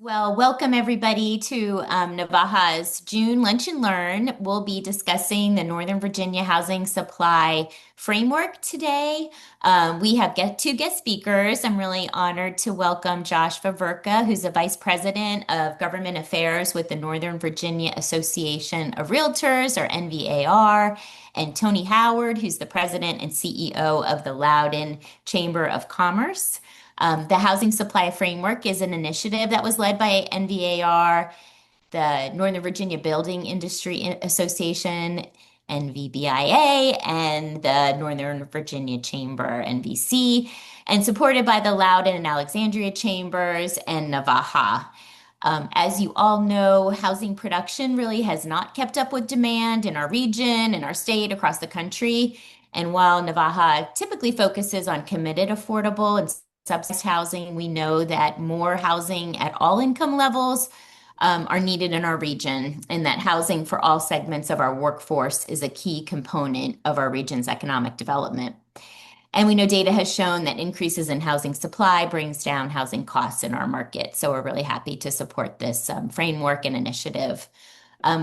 Well, welcome everybody to Navaja's June Lunch and Learn. We'll be discussing the Northern Virginia Housing Supply Framework today. We have two guest speakers. I'm really honored to welcome Josh Faverka, who's the Vice President of Government Affairs with the Northern Virginia Association of Realtors, or NVAR, and Tony Howard, who's the President and CEO of the Loudoun Chamber of Commerce. The Housing Supply Framework is an initiative that was led by NVAR, the Northern Virginia Building Industry Association, NVBIA, and the Northern Virginia Chamber, NVC, and supported by the Loudoun and Alexandria Chambers and Navaja. As you all know, housing production really has not kept up with demand in our region, in our state, across the country. And while Navaja typically focuses on committed, affordable, and subsidized housing, we know that more housing at all income levels are needed in our region, and that housing for all segments of our workforce is a key component of our region's economic development. And we know data has shown that increases in housing supply brings down housing costs in our market. So we're really happy to support this framework and initiative.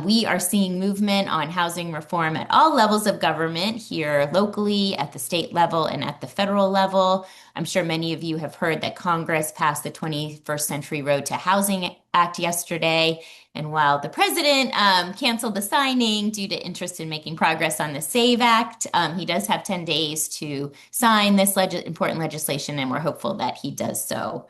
We are seeing movement on housing reform at all levels of government here locally, at the state level, and at the federal level. I'm sure many of you have heard that Congress passed the 21st Century Road to Housing Act yesterday. And while the president canceled the signing due to interest in making progress on the SAVE Act, he does have 10 days to sign this important legislation, and we're hopeful that he does so.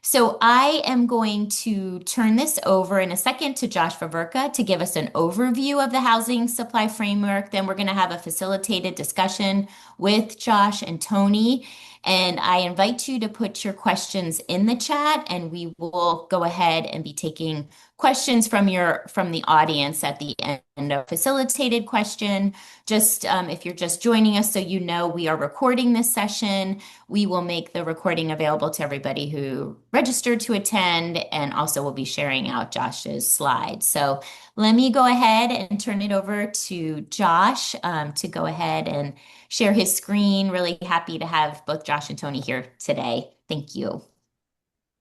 So I am going to turn this over in a second to Josh Faverka to give us an overview of the housing supply framework. Then we're going to have a facilitated discussion with Josh and Tony. And I invite you to put your questions in the chat, and we will go ahead and be taking questions from the audience at the end of facilitated question. Just if you're just joining us, so you know, we are recording this session. We will make the recording available to everybody who registered to attend, and also we'll be sharing out Josh's slides. So let me go ahead and turn it over to Josh to go ahead and share his screen. Really happy to have both Josh and Tony here today. Thank you.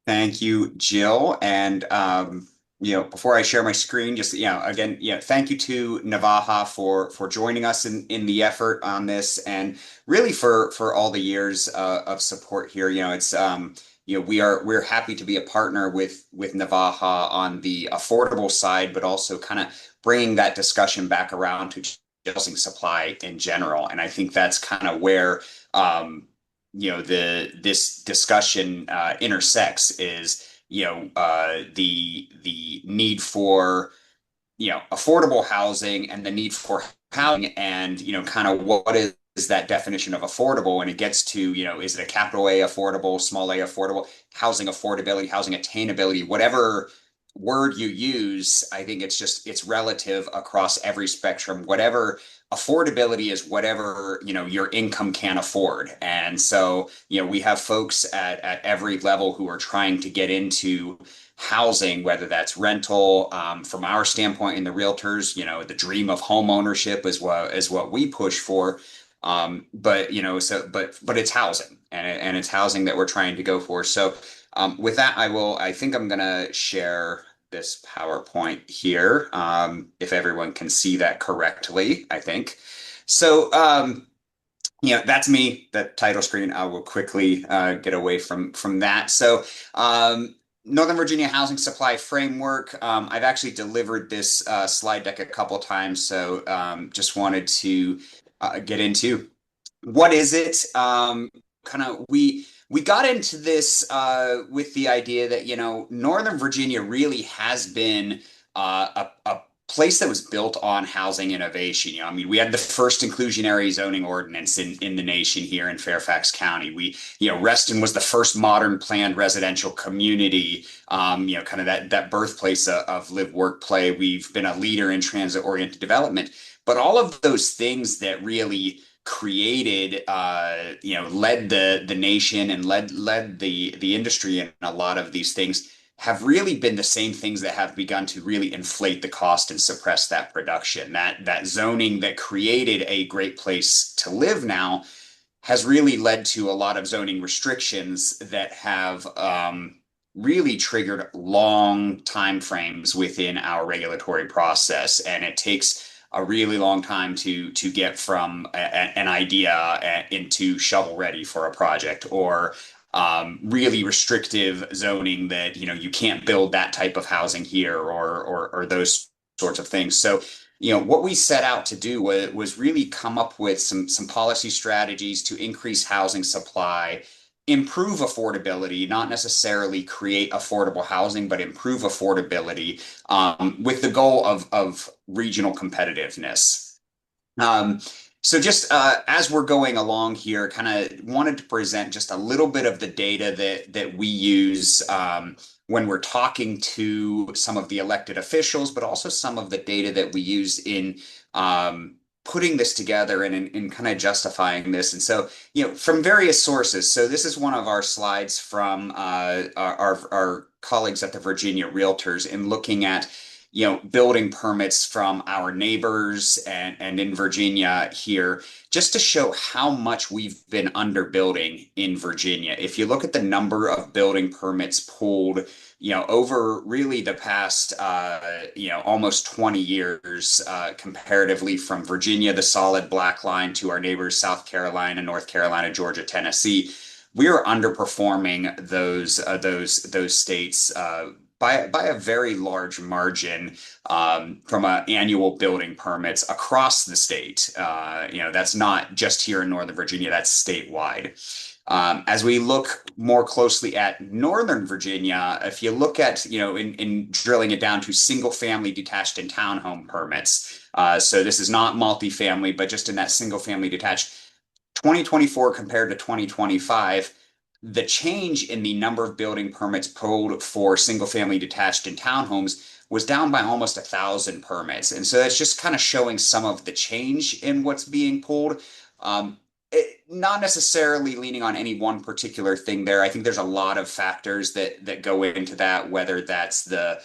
Thank you, Jill. And before I share my screen, just again, thank you to Navaja for joining us in the effort on this, and really for all the years of support here. We're happy to be a partner with Navaja on the affordable side, but also kind of bringing that discussion back around to housing supply in general. And I think that's kind of where this discussion intersects is the need for affordable housing and the need for housing, and kind of what is that definition of affordable, and it gets to is it a capital A affordable, small a affordable, housing affordability, housing attainability, whatever word you use. I think it's relative across every spectrum. Whatever affordability is, whatever your income can afford. And so we have folks at every level who are trying to get into housing, whether that's rental. From our standpoint in the realtors, the dream of home ownership is what we push for. But it's housing, and it's housing that we're trying to go for. So with that, I think I'm gonna share this PowerPoint here, if everyone can see that correctly, I think. So that's me, the title screen. I will quickly get away from that. So Northern Virginia Housing Supply Framework. I've actually delivered this slide deck a couple times, so just wanted to get into what is it. We got into this with the idea that Northern Virginia really has been a place that was built on housing innovation. We had the first inclusionary zoning ordinance in the nation here in Fairfax County. Reston was the first modern planned residential community, kind of that birthplace of live, work, play. We've been a leader in transit-oriented development. But all of those things that really created, led the nation and led the industry, and a lot of these things have really been the same things that have begun to really inflate the cost and suppress that production. That zoning that created a great place to live now has really led to a lot of zoning restrictions that have really triggered long time frames within our regulatory process, and it takes a really long time to get from an idea into shovel ready for a project, or really restrictive zoning that you can't build that type of housing here, or those sorts of things. So what we set out to do was really come up with some policy strategies to increase housing supply, improve affordability, not necessarily create affordable housing, but improve affordability, with the goal of regional competitiveness. Um, so just as we're going along here, kind of wanted to present just a little bit of the data that we use when we're talking to some of the elected officials, but also some of the data that we use in putting this together and in kind of justifying this. And so, from various sources. So this is one of our slides from our colleagues at the Virginia Realtors in looking at building permits from our neighbors and in Virginia here, just to show how much we've been underbuilding in Virginia. If you look at the number of building permits pulled, over really the past, almost 20 years, comparatively from Virginia, the solid black line, to our neighbors, South Carolina, North Carolina, Georgia, Tennessee, we are underperforming those states by a very large margin, from annual building permits across the state. That's not just here in Northern Virginia, that's statewide. As we look more closely at Northern Virginia, if you look at, in drilling it down to single family detached and townhome permits, so this is not multifamily, but just in that single family detached, 2024 compared to 2025, the change in the number of building permits pulled for single family detached and townhomes was down by almost 1,000 permits. And so that's just kind of showing some of the change in what's being pulled. Not necessarily leaning on any one particular thing there. I think there's a lot of factors that go into that, whether that's the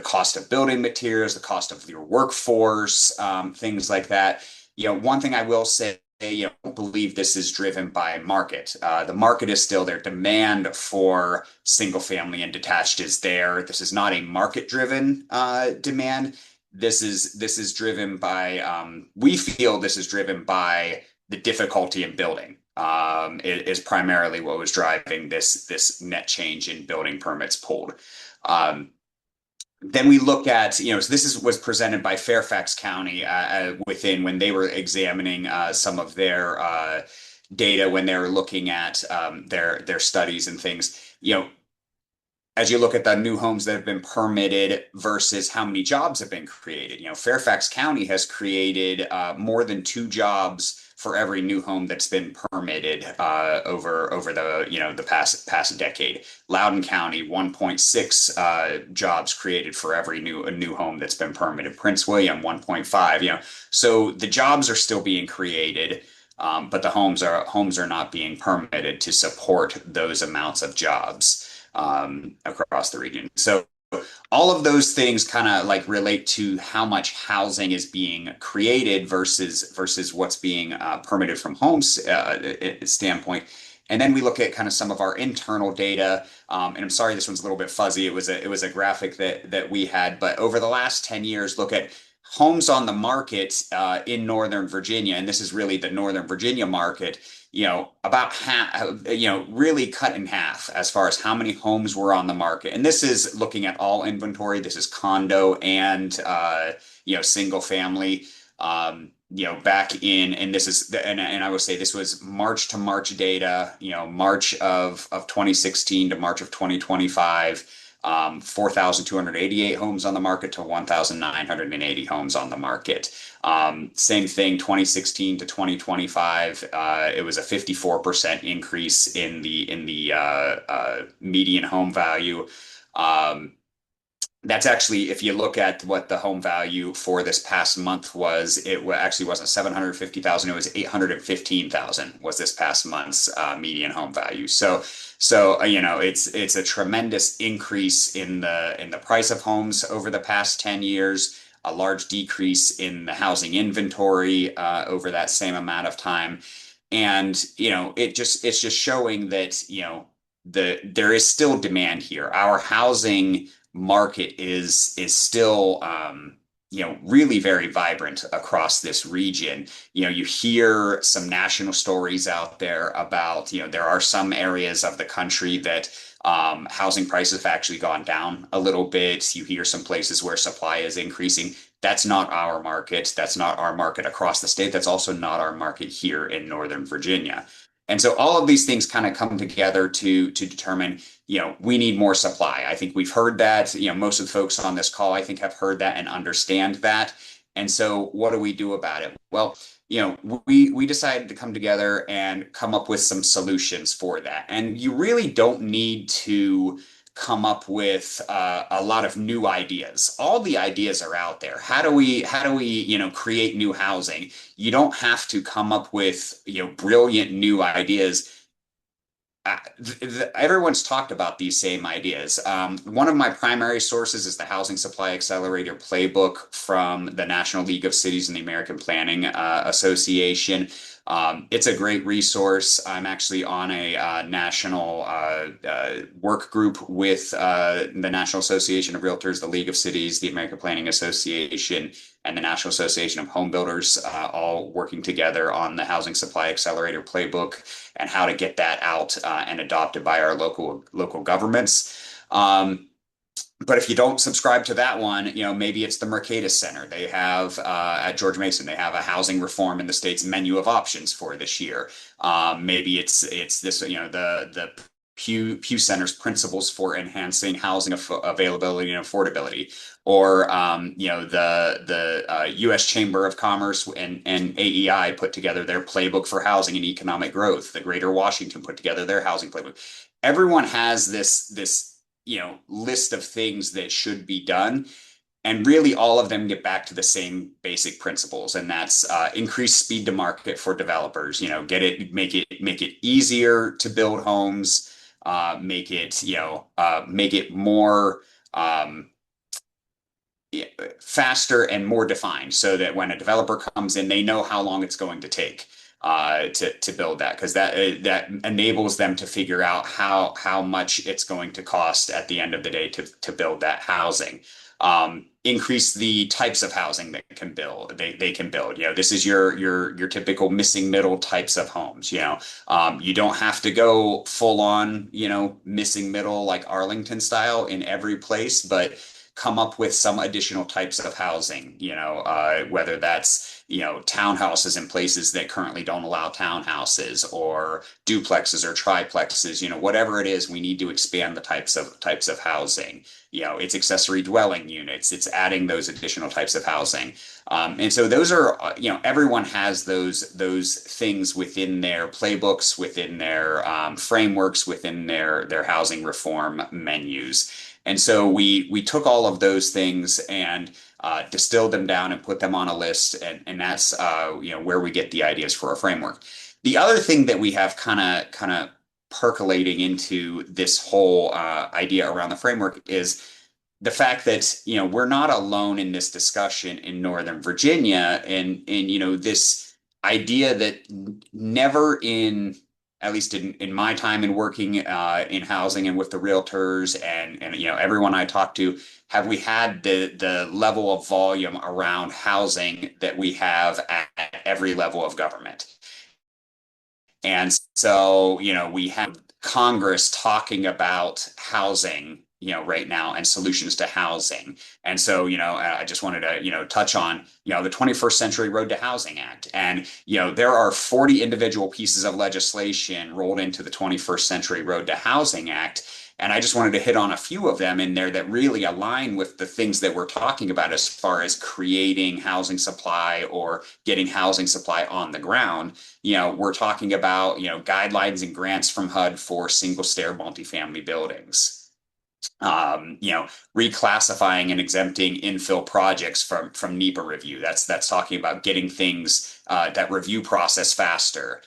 cost of building materials, the cost of your workforce, things like that. One thing I will say, don't believe this is driven by market. The market is still there. Demand for single family and detached is there. This is not a market driven demand. This is driven by, we feel this is driven by the difficulty in building. It is primarily what was driving this net change in building permits pulled. Then we look at, so was presented by Fairfax County within when they were examining some of their data, when they were looking at their studies and things. As you look at the new homes that have been permitted versus how many jobs have been created, Fairfax County has created more than 2 jobs for every new home that's been permitted over the past decade. Loudoun County, 1.6 jobs created for every new home that's been permitted. Prince William, 1.5. So the jobs are still being created, but the homes are not being permitted to support those amounts of jobs across the region. So all of those things kind of like relate to how much housing is being created versus what's being permitted from homes standpoint. And then we look at kind of some of our internal data. And I'm sorry, this one's a little bit fuzzy. It was a graphic that we had, but over the last 10 years, look at homes on the market in Northern Virginia, and this is really the Northern Virginia market. About half, really cut in half as far as how many homes were on the market. And this is looking at all inventory. This is condo and, single family, back in, and this is, and I would say this was March to March data, March of 2016 to March of 2025. 4,288 homes on the market to 1,980 homes on the market. Same thing, 2016 to 2025. It was a 54% increase in the median home value. That's actually, if you look at what the home value for this past month was, actually wasn't 750,000, it was 815,000 was this past month's median home value. So it's a tremendous increase in the price of homes over the past 10 years, a large decrease in the housing inventory over that same amount of time. And it's just showing that there is still demand here. Our housing market is still really very vibrant across this region. You hear some national stories out there about, there are some areas of the country that housing prices have actually gone down a little bit. You hear some places where supply is increasing. That's not our market. That's not our market across the state. That's also not our market here in Northern Virginia. And so all of these things kind of come together to determine, we need more supply. I think we've heard that. Most of the folks on this call, I think, have heard that and understand that. And so what do we do about it? Well, we decided to come together and come up with some solutions for that. And you really don't need to come up with a lot of new ideas. All the ideas are out there. How do we create new housing? You don't have to come up with brilliant new ideas. Everyone's talked about these same ideas. One of my primary sources is the Housing Supply Accelerator Playbook from the National League of Cities and the American Planning Association. It's a great resource. I'm actually on a national work group with the National Association of Realtors, the League of Cities, the American Planning Association, and the National Association of Home Builders, all working together on the Housing Supply Accelerator Playbook and how to get that out and adopted by our local governments. But if you don't subscribe to that one, maybe it's the Mercatus Center. They have at George Mason, they have a housing reform in the state's menu of options for this year. Maybe it's this, the Pew Center's principles for enhancing housing availability and affordability, or the U.S. Chamber of Commerce and AEI put together their playbook for housing and economic growth. The Greater Washington put together their housing playbook. Everyone has this list of things that should be done. And really all of them get back to the same basic principles. And that's increase speed to market for developers, make it easier to build homes, make it more faster and more defined so that when a developer comes in, they know how long it's going to take to build that, because that enables them to figure out how much it's going to cost at the end of the day to build that housing. Increase the types of housing that can build. They can build. This is your typical missing middle types of homes. You don't have to go full on missing middle like Arlington style in every place, but come up with some additional types of housing, whether that's, townhouses in places that currently don't allow townhouses, or duplexes or triplexes, whatever it is, we need to expand the types of housing. It's accessory dwelling units, it's adding those additional types of housing. And so those are, everyone has those things within their playbooks, within their frameworks, within their housing reform menus. And so we took all of those things and distilled them down and put them on a list, and that's where we get the ideas for a framework. The other thing that we have kind of percolating into this whole idea around the framework is the fact that we're not alone in this discussion in Northern Virginia, and this idea that never in, at least in my time in working in housing and with the realtors and everyone I talk to, have we had the level of volume around housing that we have at every level of government. And so we have Congress talking about housing right now, and solutions to housing. And so, I just wanted to, touch on, the 21st Century Road to Housing Act. And, there are 40 individual pieces of legislation rolled into the 21st Century Road to Housing Act. And I just wanted to hit on a few of them in there that really align with the things that we're talking about as far as creating housing supply or getting housing supply on the ground. We're talking about, guidelines and grants from HUD for single stair multifamily buildings. Reclassifying and exempting infill projects from NEPA review. That's talking about getting things that review process faster.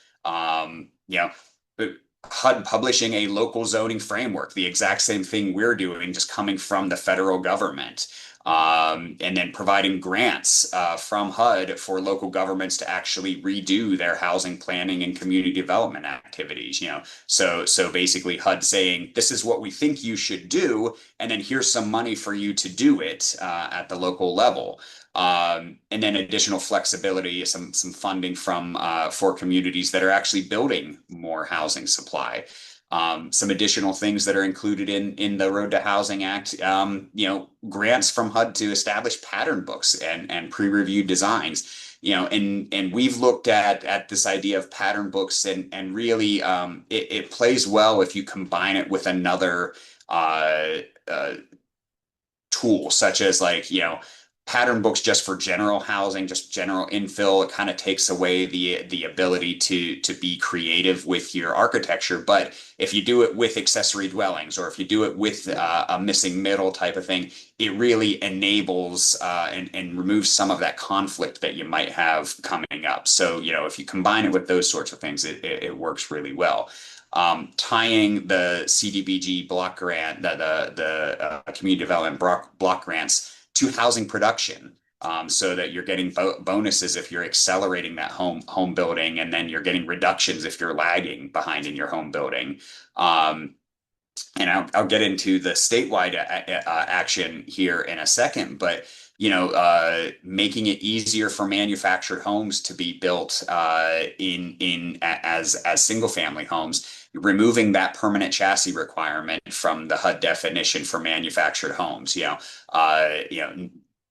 HUD publishing a local zoning framework, the exact same thing we're doing, just coming from the federal government. And then providing grants from HUD for local governments to actually redo their housing planning and community development activities. So basically HUD saying this is what we think you should do, and then here's some money for you to do it at the local level. And then additional flexibility, some funding from for communities that are actually building more housing supply. Some additional things that are included in the Road to Housing Act, grants from HUD to establish pattern books and pre-reviewed designs. And we've looked at this idea of pattern books, and really it plays well if you combine it with another uh, tool, such as pattern books just for general housing, just general infill. It kind of takes away the ability to be creative with your architecture. But if you do it with accessory dwellings, or if you do it with a missing middle type of thing, it really enables and removes some of that conflict that you might have coming up. So, if you combine it with those sorts of things, it works really well. Tying the CDBG block grant, the community development block grants to housing production, so that you're getting bonuses if you're accelerating that home building, and then you're getting reductions if you're lagging behind in your home building. And I'll get into the statewide action here in a second, but making it easier for manufactured homes to be built in as single family homes, removing that permanent chassis requirement from the HUD definition for manufactured homes.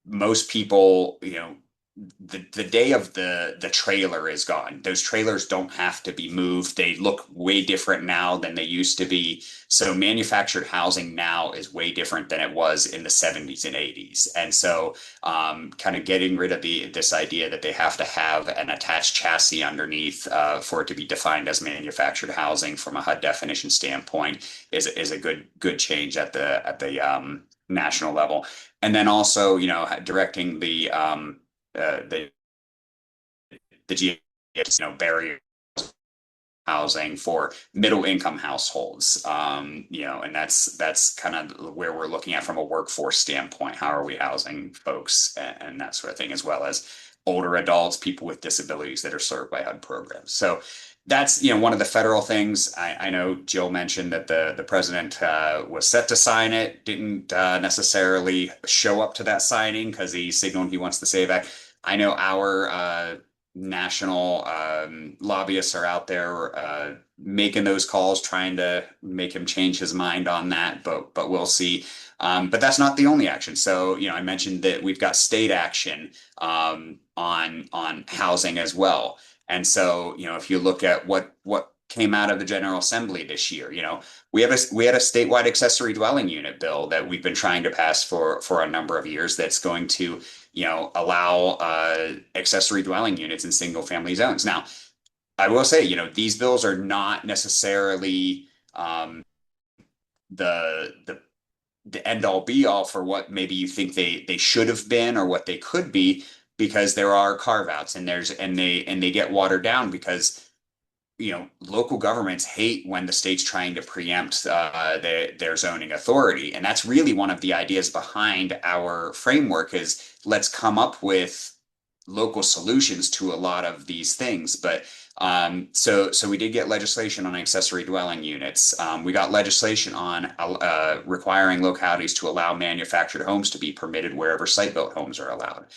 Most people, the day of the trailer is gone. Those trailers don't have to be moved. They look way different now than they used to be. So manufactured housing now is way different than it was in the 70s and 80s. And so kind of getting rid of this idea that they have to have an attached chassis underneath for it to be defined as manufactured housing from a HUD definition standpoint is a good change at the national level. And then also, directing the GS, barrier housing for middle income households. And that's kind of where we're looking at from a workforce standpoint. How are we housing folks and that sort of thing, as well as older adults, people with disabilities that are served by HUD programs. So that's one of the federal things. I know Jill mentioned that the president was set to sign it, didn't necessarily show up to that signing because he signaled he wants the SAVE Act. I know our national lobbyists are out there making those calls, trying to make him change his mind on that, but we'll see. But that's not the only action. So, I mentioned that we've got state action on housing as well. And so, if you look at what came out of the General Assembly this year, we had a statewide accessory dwelling unit bill that we've been trying to pass for a number of years that's going to allow accessory dwelling units in single family zones. Now, I will say, these bills are not necessarily the end all be all for what maybe you think they should have been or what they could be, because there are carve outs, and they get watered down because local governments hate when the state's trying to preempt their zoning authority. And that's really one of the ideas behind our framework is let's come up with local solutions to a lot of these things. But so we did get legislation on accessory dwelling units. We got legislation on requiring localities to allow manufactured homes to be permitted wherever site-built homes are allowed.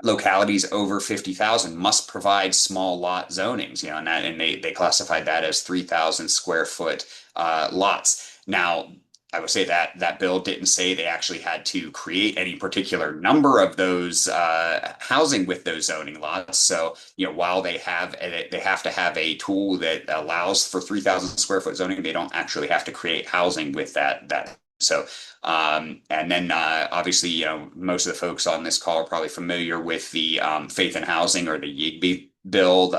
Localities over 50,000 must provide small lot zonings, and they classified that as 3,000 square foot lots. Now, I would say that bill didn't say they actually had to create any particular number of those housing with those zoning lots. So, while they have to have a tool that allows for 3,000 square foot zoning, they don't actually have to create housing with that. So, and then obviously, most of the folks on this call are probably familiar with the Faith and Housing, or the YIGBI bill,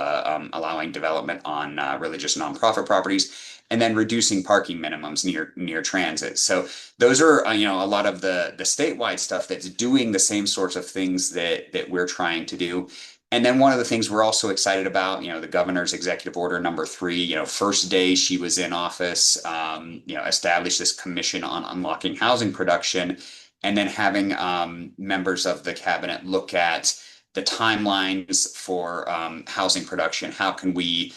allowing development on religious nonprofit properties, and then reducing parking minimums near transit. So those are a lot of the statewide stuff that's doing the same sorts of things that we're trying to do. And then one of the things we're also excited about, the governor's executive order number 3, first day she was in office, established this commission on unlocking housing production. and then having members of the cabinet look at the timelines for housing production. How can we,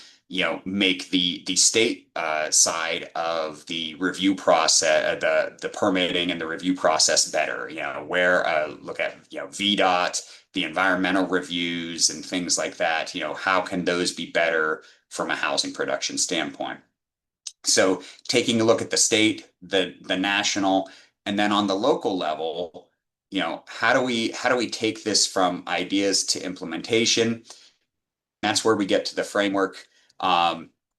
make the state side of the review process, the permitting and the review process better? Where look at VDOT, the environmental reviews and things like that. How can those be better from a housing production standpoint? So taking a look at the state, the national, and then on the local level, how do we take this from ideas to implementation? That's where we get to the framework.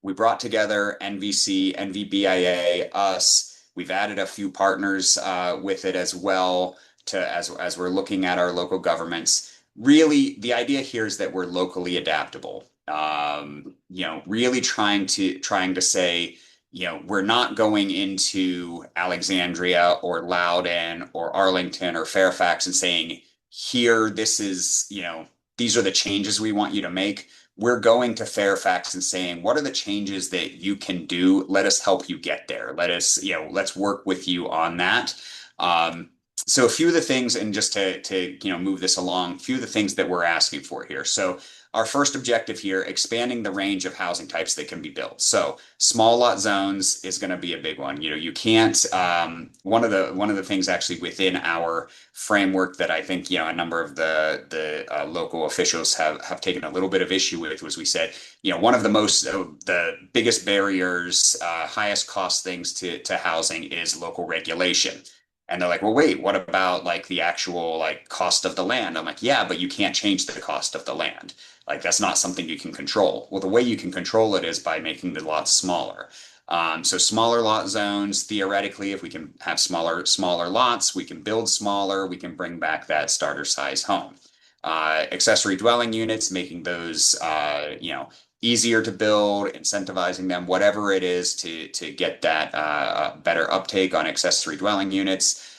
We brought together NVC, NVBIA, us. We've added a few partners with it as well to as we're looking at our local governments. Really, the idea here is that we're locally adaptable. Really trying to say, we're not going into Alexandria or Loudoun or Arlington or Fairfax and saying, here, this is, these are the changes we want you to make. We're going to Fairfax and saying, what are the changes that you can do? Let us help you get there. Let's work with you on that. So a few of the things, and just to move this along, a few of the things that we're asking for here. So our first objective here, expanding the range of housing types that can be built. So small lot zones is going to be a big one. You can't. One of the things actually within our framework that I think a number of the local officials have taken a little bit of issue with was we said one of the biggest barriers, highest cost things to housing is local regulation. And they're like, well, wait, what about like the actual like cost of the land? I'm like, yeah, but you can't change the cost of the land. Like that's not something you can control. Well, the way you can control it is by making the lots smaller. So smaller lot zones, theoretically, if we can have smaller lots, we can build smaller, we can bring back that starter size home. Accessory dwelling units, making those, easier to build, incentivizing them, whatever it is to get that better uptake on accessory dwelling units.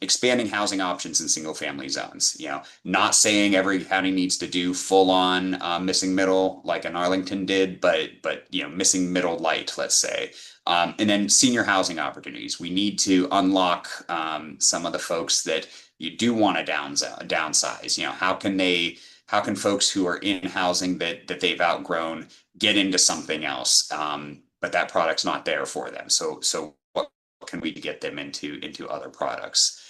Expanding housing options in single family zones. Not saying every county needs to do full on missing middle like an Arlington did, but missing middle light, let's say. And then senior housing opportunities. We need to unlock some of the folks that you do want to downsize. How can folks who are in housing that they've outgrown get into something else, but that product's not there for them? So what can we get them into other products?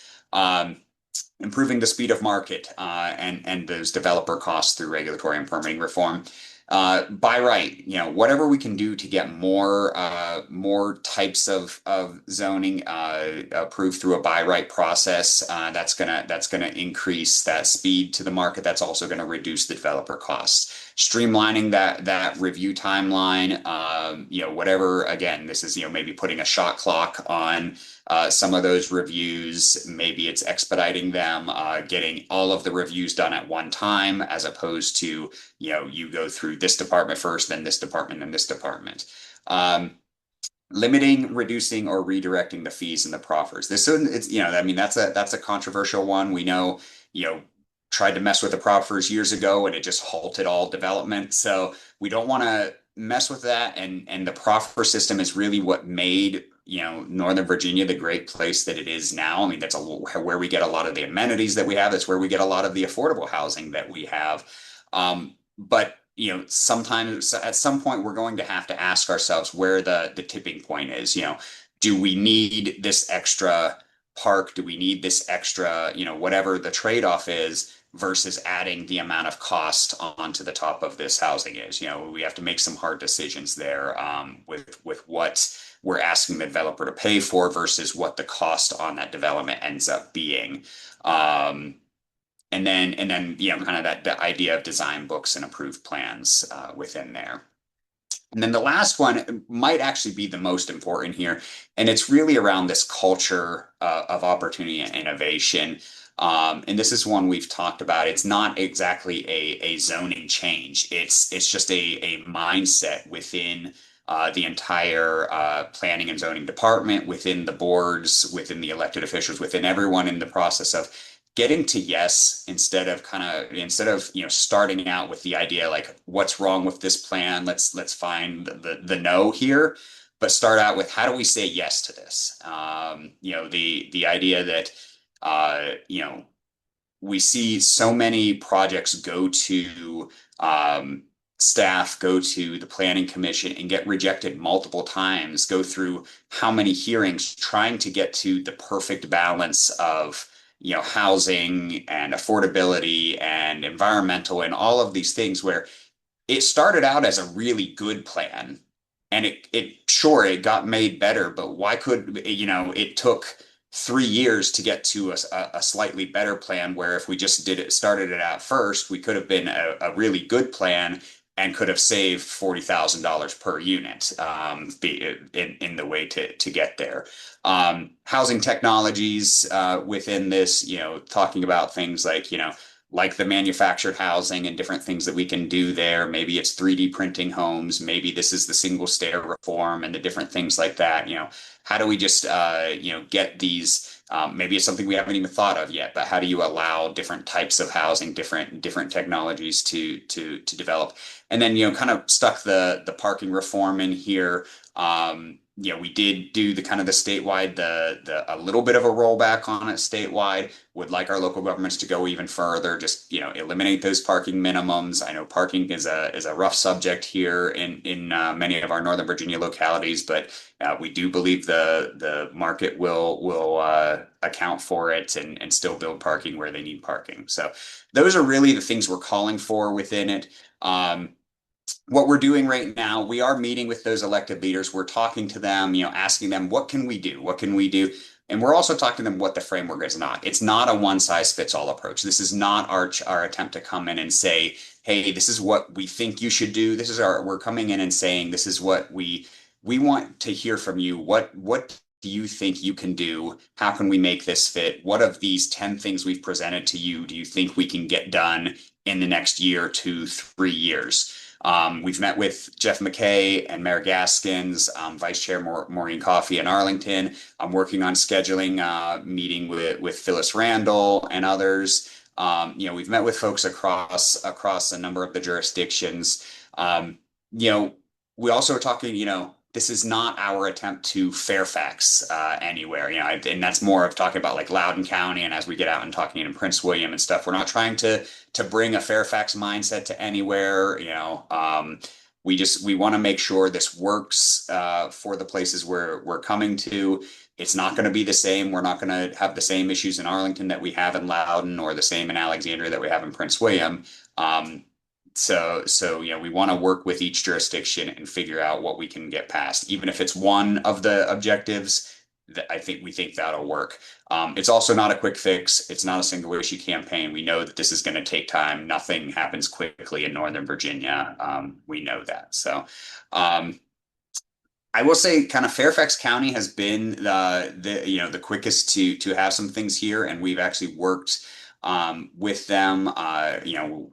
Improving the speed of market and those developer costs through regulatory and permitting reform. By right, whatever we can do to get more types of zoning approved through a by right process, that's gonna increase that speed to the market. That's also going to reduce the developer costs. Streamlining that review timeline, whatever. Again, this is maybe putting a shot clock on some of those reviews. Maybe it's expediting them, getting all of the reviews done at one time, as opposed to you go through this department first, then this department, then this department. Limiting, reducing, or redirecting the fees and the proffers. That's a controversial one. We know, tried to mess with the proffers years ago and it just halted all development. So we don't want to mess with that. And the proffer system is really what made, Northern Virginia the great place that it is now. I mean, that's where we get a lot of the amenities that we have. That's where we get a lot of the affordable housing that we have. But sometimes at some point we're going to have to ask ourselves where the tipping point is. Do we need this extra park? Do we need this extra, whatever the trade-off is, versus adding the amount of cost onto the top of this housing is? We have to make some hard decisions there, with what we're asking the developer to pay for versus what the cost on that development ends up being. And then kind of that the idea of design books and approved plans within there. And then the last one might actually be the most important here, and it's really around this culture of opportunity and innovation. And this is one we've talked about. It's not exactly a zoning change. It's just a mindset within the entire planning and zoning department, within the boards, within the elected officials, within everyone in the process of getting to yes, instead of starting out with the idea like what's wrong with this plan, let's find the no here, but start out with how do we say yes to this. The idea that You know, we see so many projects go to staff, go to the planning commission and get rejected multiple times, go through how many hearings trying to get to the perfect balance of, housing and affordability and environmental and all of these things where it started out as a really good plan and it sure it got made better, but why could it took 3 years to get to a slightly better plan where if we just started it out first, we could have been a really good plan and could have saved $40,000 per unit in the way to get there. Housing technologies within this, talking about things like the manufactured housing and different things that we can do there. Maybe it's 3D printing homes. Maybe this is the single stair reform and the different things like that. How do we just, get these? Maybe it's something we haven't even thought of yet, but how do you allow different types of housing, different technologies to develop? And then, kind of stuck the parking reform in here. We did do the kind of the statewide, the a little bit of a rollback on it statewide. Would like our local governments to go even further, just eliminate those parking minimums. I know parking is a rough subject here in many of our Northern Virginia localities, but we do believe the market will account for it and still build parking where they need parking. So those are really the things we're calling for within it. What we're doing right now, we are meeting with those elected leaders. We're talking to them, asking them, what can we do? What can we do? And we're also talking to them what the framework is not. It's not a one size fits all approach. This is not our attempt to come in and say, hey, this is what we think you should do. We're coming in and saying, this is what we want to hear from you. What do you think you can do? How can we make this fit? What of these 10 things we've presented to you do you think we can get done in the next year to 3 years? We've met with Jeff McKay and Mayor Gaskins, Vice Chair Maureen Coffey in Arlington. I'm working on scheduling a meeting with Phyllis Randall and others. We've met with folks across a number of the jurisdictions. We also are talking, this is not our attempt to Fairfax anywhere, and that's more of talking about like Loudoun County. And as we get out and talking in Prince William and stuff, we're not trying to bring a Fairfax mindset to anywhere. We want to make sure this works for the places where we're coming to. It's not going to be the same. We're not going to have the same issues in Arlington that we have in Loudoun or the same in Alexandria that we have in Prince William. So we want to work with each jurisdiction and figure out what we can get past, even if it's one of the objectives. We think that'll work. It's also not a quick fix. It's not a single issue campaign. We know that this is going to take time. Nothing happens quickly in Northern Virginia. We know that. So I will say, kind of Fairfax County has been the quickest to have some things here, and we've actually worked with them.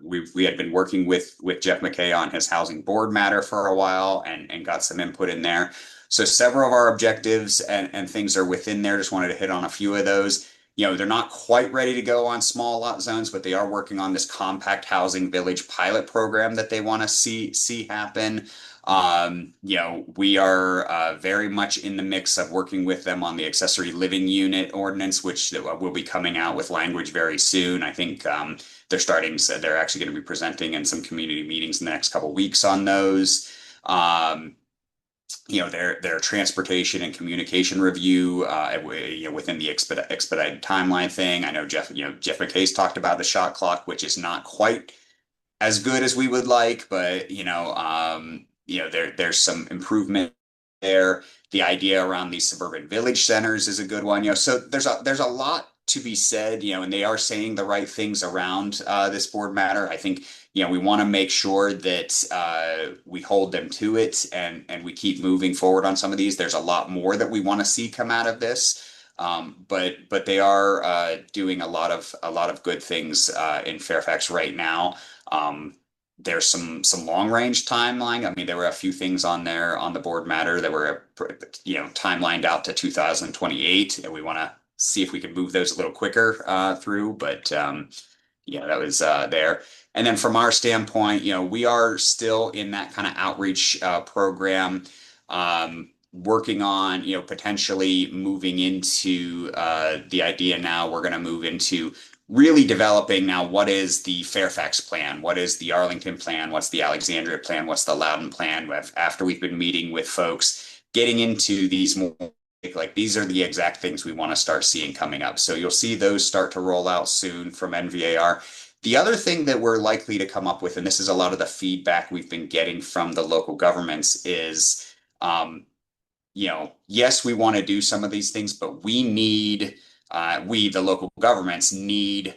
We had been working with Jeff McKay on his housing board matter for a while and got some input in there. So several of our objectives and things are within there. Just wanted to hit on a few of those. They're not quite ready to go on small lot zones, but they are working on this compact housing village pilot program that they want to see happen. We are very much in the mix of working with them on the accessory living unit ordinance, which will be coming out with language very soon. I think they're actually going to be presenting in some community meetings in the next couple of weeks on those. Their transportation and communication review, within the expedited timeline thing. I know Jeff McKay's talked about the shot clock, which is not quite as good as we would like, but there's some improvement there. The idea around these suburban village centers is a good one. So there's a lot to be said, and they are saying the right things around this board matter. I think, we want to make sure that we hold them to it and we keep moving forward on some of these. There's a lot more that we want to see come out of this. But they are doing a lot of good things in Fairfax right now. There's some long range timeline. I mean, there were a few things on there on the board matter that were timelined out to 2028, and we want to see if we can move those a little quicker through. But that was there. And then from our standpoint, we are still in that kind of outreach program. working on, potentially moving into the idea now we're going to move into really developing now what is the Fairfax plan, what is the Arlington plan, what's the Alexandria plan, what's the Loudoun plan. After we've been meeting with folks, getting into these more like these are the exact things we want to start seeing coming up. So you'll see those start to roll out soon from NVAR. The other thing that we're likely to come up with, and this is a lot of the feedback we've been getting from the local governments, is yes, we want to do some of these things, but the local governments, need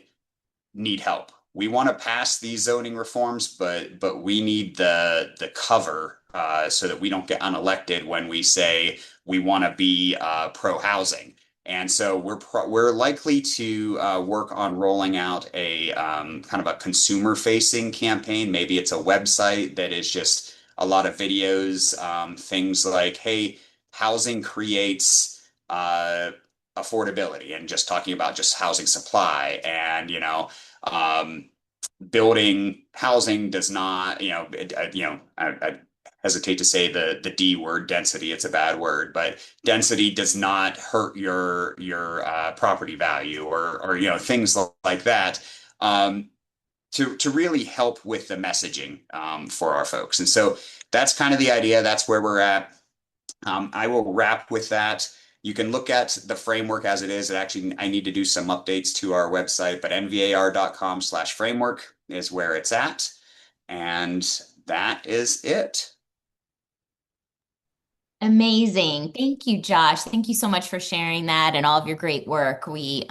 help. We want to pass these zoning reforms, but we need the cover so that we don't get unelected when we say we want to be pro housing. And so we're likely to work on rolling out a kind of a consumer facing campaign. Maybe it's a website that is just a lot of videos, things like, hey, housing creates affordability, and just talking about just housing supply, and um, building housing does not, I hesitate to say the D word, density. It's a bad word, but density does not hurt your property value, or things like that. To really help with the messaging for our folks. And so that's kind of the idea. That's where we're at. I will wrap with that. You can look at the framework as it is. Actually, I need to do some updates to our website, but nvar.com/framework is where it's at. And that is it. Amazing. Thank you, Josh. Thank you so much for sharing that and all of your great work. We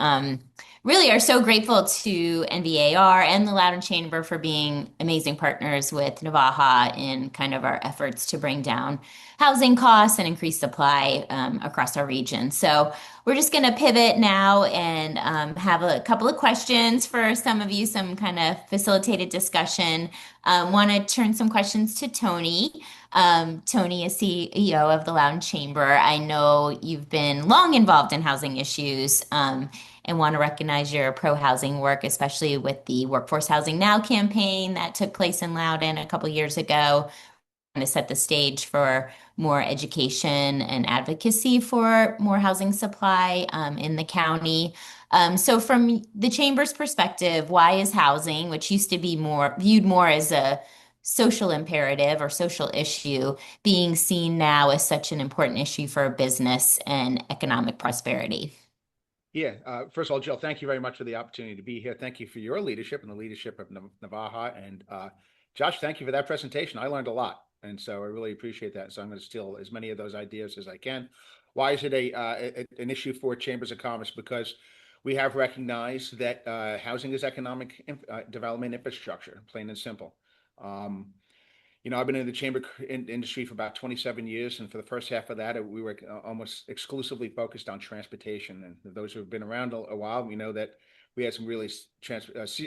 really are so grateful to NVAR and the Loudoun Chamber for being amazing partners with Navaja in kind of our efforts to bring down housing costs and increase supply across our region. So we're just going to pivot now and have a couple of questions for some of you, some kind of facilitated discussion. Want to turn some questions to Tony. Tony is CEO of the Loudoun Chamber. I know you've been long involved in housing issues, and want to recognize your pro-housing work, especially with the Workforce Housing Now campaign that took place in Loudoun a couple years ago, to set the stage for more education and advocacy for more housing supply in the county. So from the chamber's perspective, why is housing, which used to be more viewed more as a social imperative or social issue, being seen now as such an important issue for business and economic prosperity? Yeah, first of all, Jill, thank you very much for the opportunity to be here. Thank you for your leadership and the leadership of Navaja. And Josh, thank you for that presentation. I learned a lot. And so I really appreciate that. So I'm going to steal as many of those ideas as I can. Why is it an issue for chambers of commerce? Because we have recognized that housing is economic development infrastructure, plain and simple. Um, I've been in the chamber industry for about 27 years, and for the first half of that, we were almost exclusively focused on transportation. And those who have been around a while, we know that we had some really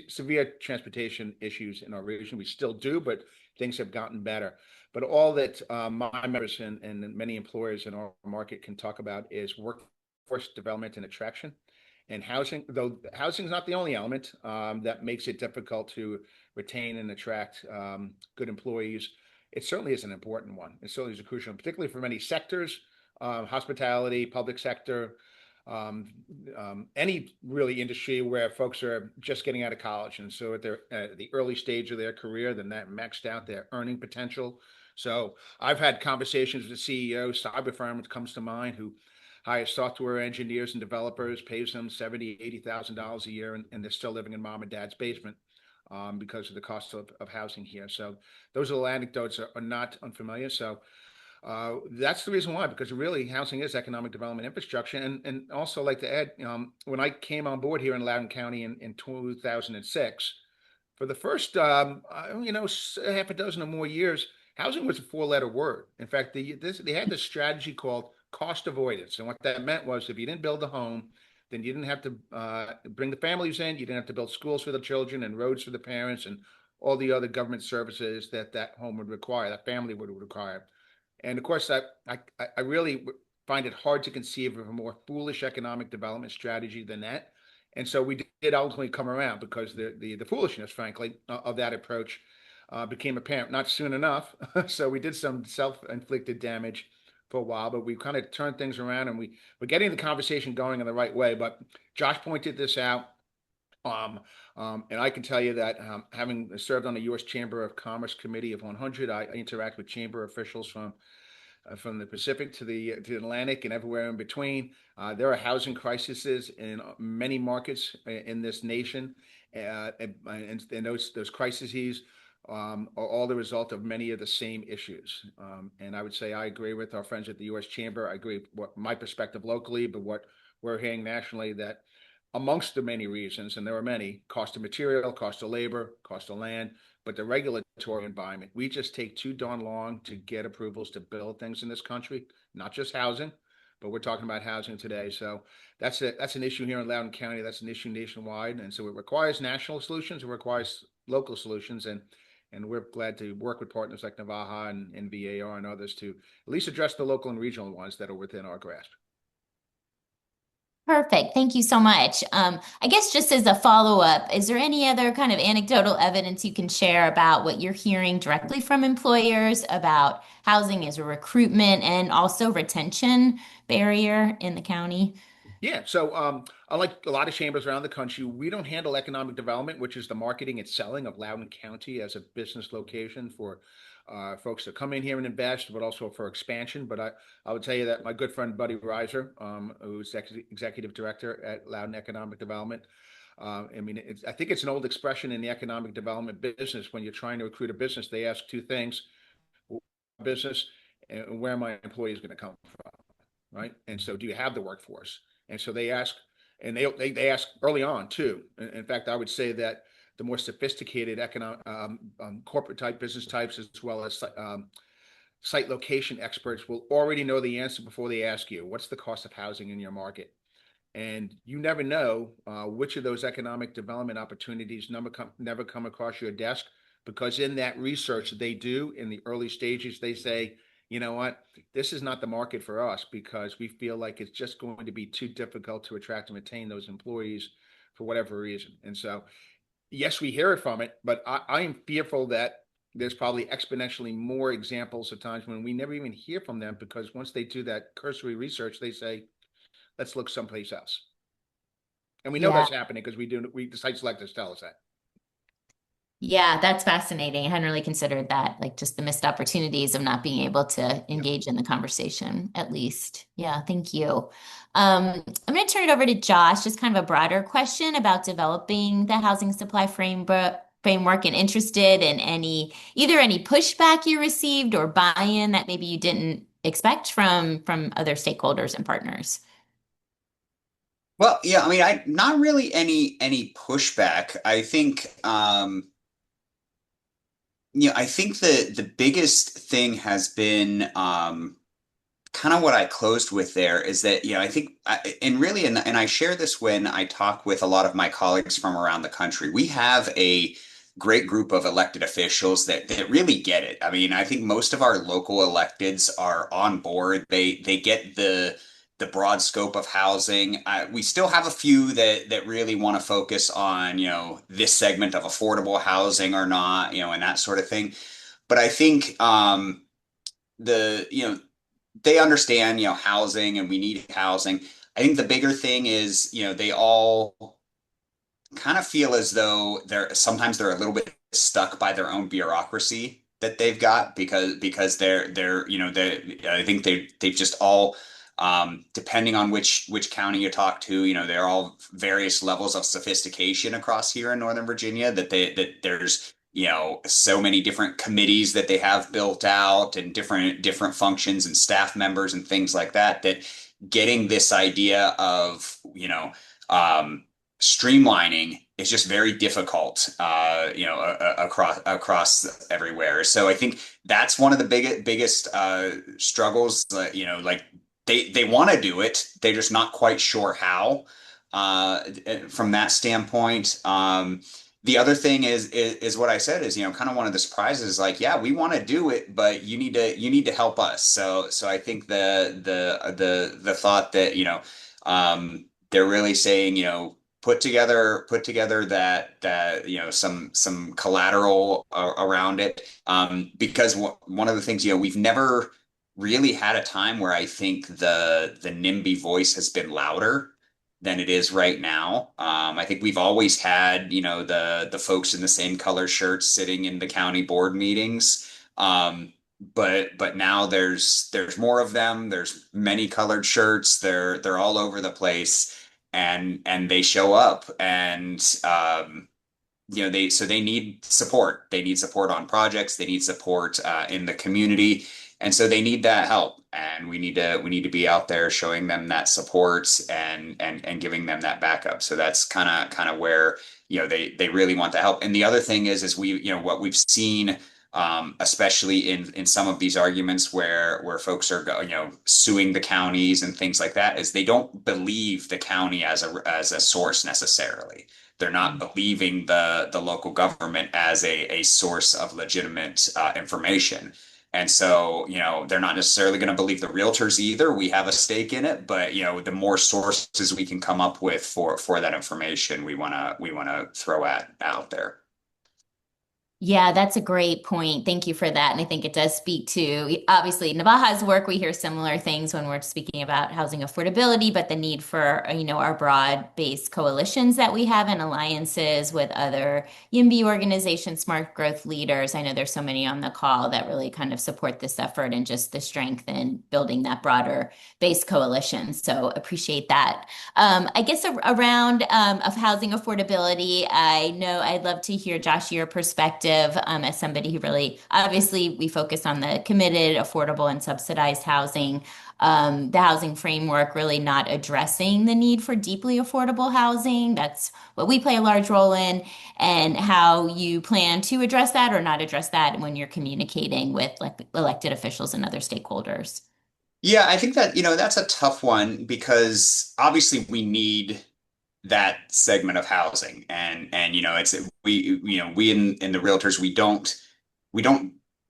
severe transportation issues in our region. We still do, but things have gotten better. But all that my members and many employers in our market can talk about is workforce development and attraction. And housing, though housing is not the only element that makes it difficult to retain and attract good employees, it certainly is an important one. It certainly is a crucial, particularly for many sectors, hospitality, public sector, any really industry where folks are just getting out of college. And so at the early stage of their career, then that maxed out their earning potential. So I've had conversations with CEOs, cyber firm comes to mind, who hires software engineers and developers, pays them $70,000, $80,000 a year, and they're still living in mom and dad's basement because of the cost of housing here. So those little anecdotes are not unfamiliar. So that's the reason why, because really housing is economic development infrastructure. And also like to add, when I came on board here in Loudoun County in 2006, for the first, half a dozen or more years, housing was a four-letter word. In fact, they had this strategy called cost avoidance. And what that meant was if you didn't build a home, then you didn't have to bring the families in. You didn't have to build schools for the children and roads for the parents and all the other government services that home would require, that family would require. And of course, I really find it hard to conceive of a more foolish economic development strategy than that. And so we did ultimately come around because the foolishness, frankly, of that approach became apparent not soon enough. So we did some self-inflicted damage for a while, but we've kind of turned things around and we're getting the conversation going in the right way. But Josh pointed this out. Um, and I can tell you that having served on the U.S. Chamber of Commerce Committee of 100, I interact with chamber officials from the Pacific to the Atlantic and everywhere in between. There are housing crises in many markets in this nation, and those crises are all the result of many of the same issues. And I would say I agree with our friends at the U.S. Chamber. I agree with what my perspective locally, but what we're hearing nationally that amongst the many reasons, and there are many, cost of material, cost of labor, cost of land, but the regulatory environment. We just take too darn long to get approvals to build things in this country, not just housing, but we're talking about housing today. So that's an issue here in Loudoun County. That's an issue nationwide, and so it requires national solutions. It requires local solutions, and we're glad to work with partners like NVAR and NVAR and others to at least address the local and regional ones that are within our grasp. Perfect. Thank you so much. I guess just as a follow-up, is there any other kind of anecdotal evidence you can share about what you're hearing directly from employers about housing as a recruitment and also retention barrier in the county? Yeah, so unlike a lot of chambers around the country, we don't handle economic development, which is the marketing and selling of Loudoun County as a business location for folks to come in here and invest, but also for expansion. But I would tell you that my good friend Buddy Reiser, who's executive director at Loudoun Economic Development, I mean, I think it's an old expression in the economic development business. When you're trying to recruit a business, they ask two things: business and where my employee is going to come from, right? And so, do you have the workforce? And so they ask, and they ask early on too. In fact, I would say that the more sophisticated economic corporate type business types, as well as site location experts, will already know the answer before they ask you, what's the cost of housing in your market? And you never know which of those economic development opportunities never come across your desk, because in that research they do in the early stages, they say, you know what, this is not the market for us because we feel like it's just going to be too difficult to attract and retain those employees for whatever reason. And so, yes, we hear it from it, but I am fearful that there's probably exponentially more examples of times when we never even hear from them, because once they do that cursory research, they say, let's look someplace else. And we know Yeah. that's happening because the site selectors tell us that. Yeah, that's fascinating. I hadn't really considered that, like just the missed opportunities of not being able to Yep. engage in the conversation, at least. Yeah, thank you. I'm going to turn it over to Josh, just kind of a broader question about developing the housing supply framework and interested in either any pushback you received or buy-in that maybe you didn't expect from other stakeholders and partners. Well, yeah, I mean, I not really any pushback. I think I think the biggest thing has been kind of what I closed with there is that, I think, and really, and I share this when I talk with a lot of my colleagues from around the country. We have a great group of elected officials that really get it. I mean, I think most of our local electeds are on board. They get the broad scope of housing. We still have a few that really want to focus on, this segment of affordable housing or not, and that sort of thing. But I think the they understand, housing, and we need housing. I think the bigger thing is, they all kind of feel as though they're a little bit stuck by their own bureaucracy that they've got because they I think they've just all depending on which county you talk to, they're all various levels of sophistication across here in Northern Virginia that there's so many different committees that they have built out and different functions and staff members and things like that getting this idea of streamlining is just very difficult across everywhere. So I think that's one of the biggest struggles, like they want to do it, they're just not quite sure how from that standpoint. The other thing is what I said is, kind of one of the surprises, like, yeah, we want to do it, but you need to help us. So I think the thought that, they're really saying, put together that some collateral around it, because one of the things, we've never really had a time where I think the NIMBY voice has been louder than it is right now. I think we've always had, the folks in the same color shirts sitting in the county board meetings. But now there's more of them. There's many colored shirts. They're all over the place, and they show up, and they need support. They need support on projects. They need support in the community, and so they need that help. And we need to be out there showing them that support and giving them that backup. So that's kind of where they really want the help. And the other thing is we what we've seen. Especially in some of these arguments where folks are suing the counties and things like that, is they don't believe the county as a source necessarily. They're not believing the local government as a source of legitimate information. And so, they're not necessarily going to believe the realtors either. We have a stake in it, but the more sources we can come up with for that information, we want to throw out there. Yeah, that's a great point. Thank you for that. And I think it does speak to, obviously, Navaja's work. We hear similar things when we're speaking about housing affordability, but the need for, our broad-based coalitions that we have and alliances with other YIMBY organizations, smart growth leaders. I know there's so many on the call that really kind of support this effort and just the strength in building that broader based coalition. So appreciate that. I guess around of housing affordability, I know I'd love to hear, Josh, your perspective as somebody who really, obviously, we focus on the committed, affordable, and subsidized housing. The housing framework really not addressing the need for deeply affordable housing. That's what we play a large role in, and how you plan to address that or not address that when you're communicating with like elected officials and other stakeholders. Yeah, I think that, that's a tough one because obviously we need that segment of housing. And it's we in the realtors, we don't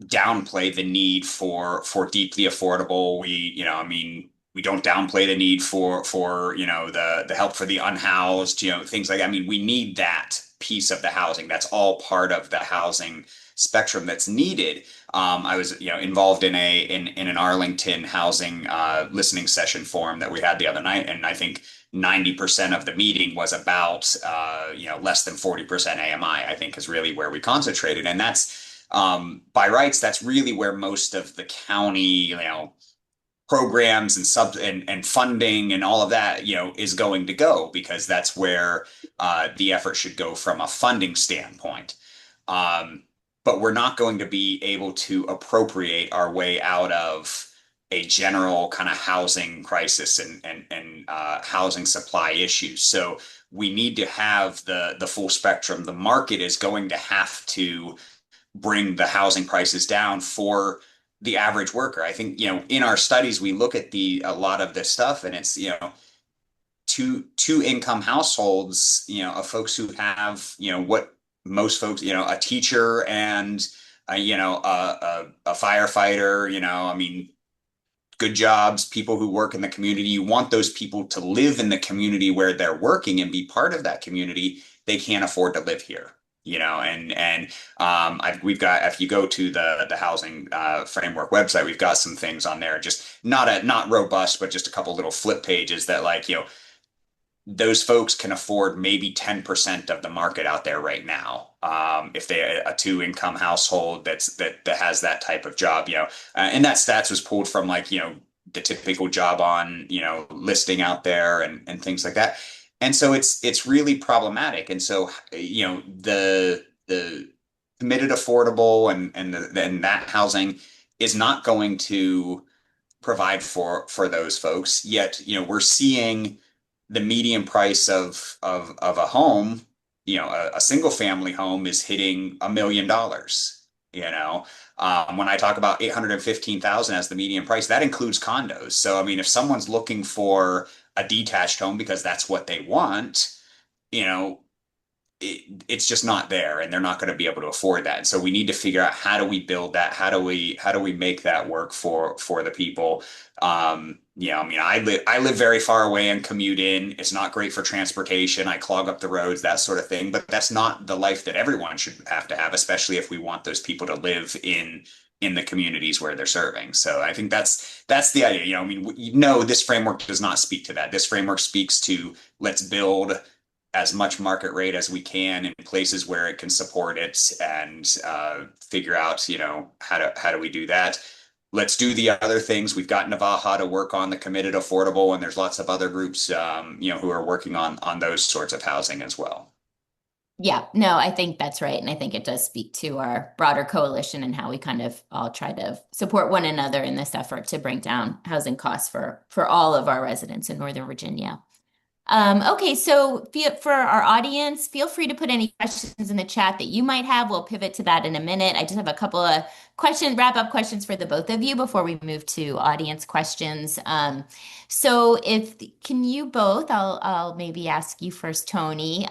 downplay the need for deeply affordable. We don't downplay the need for the help for the unhoused, things like that. I mean, we need that piece of the housing. That's all part of the housing spectrum that's needed. I was involved in an Arlington housing listening session forum that we had the other night, and I think 90% of the meeting was about less than 40% AMI. I think is really where we concentrated, and that's by rights. That's really where most of the county programs and and funding and all of that is going to go, because that's where the effort should go from a funding standpoint. Um, but we're not going to be able to appropriate our way out of a general kind of housing crisis and housing supply issues. So we need to have the full spectrum. The market is going to have to bring the housing prices down for the average worker. I think in our studies we look at a lot of this stuff, and it's two income households, of folks who have what most folks, a teacher and a firefighter, I mean, good jobs, people who work in the community. You want those people to live in the community where they're working and be part of that community. They can't afford to live here, we've got, if you go to the housing framework website, we've got some things on there, just not robust, but just a couple little flip pages that those folks can afford maybe 10% of the market out there right now. If they a two income household that has that type of job, and that stats was pulled from the typical job on, listing out there and things like that. And so it's really problematic. And so, the committed affordable and that housing is not going to provide for those folks. Yet, we're seeing the median price of a home, a single family home is hitting $1 million. When I talk about 815,000 as the median price, that includes condos. So I mean, if someone's looking for a detached home because that's what they want, you know, it's just not there, and they're not going to be able to afford that. And so we need to figure out, how do we build that? How do we make that work for the people? I mean, I live very far away and commute in. It's not great for transportation. I clog up the roads, that sort of thing. But that's not the life that everyone should have to have, especially if we want those people to live in in the communities where they're serving. So I think that's the idea. I mean, this framework does not speak to that. This framework speaks to let's build as much market rate as we can in places where it can support it, and figure out, how do we do that. Let's do the other things. We've got NVAR to work on the committed affordable, and there's lots of other groups, who are working on those sorts of housing as well. Yeah, no, I think that's right. And I think it does speak to our broader coalition and how we kind of all try to support one another in this effort to bring down housing costs for all of our residents in Northern Virginia. Okay, so for our audience, feel free to put any questions in the chat that you might have. We'll pivot to that in a minute. I just have a couple of wrap-up questions for the both of you before we move to audience questions. So can you both, I'll maybe ask you first, Tony,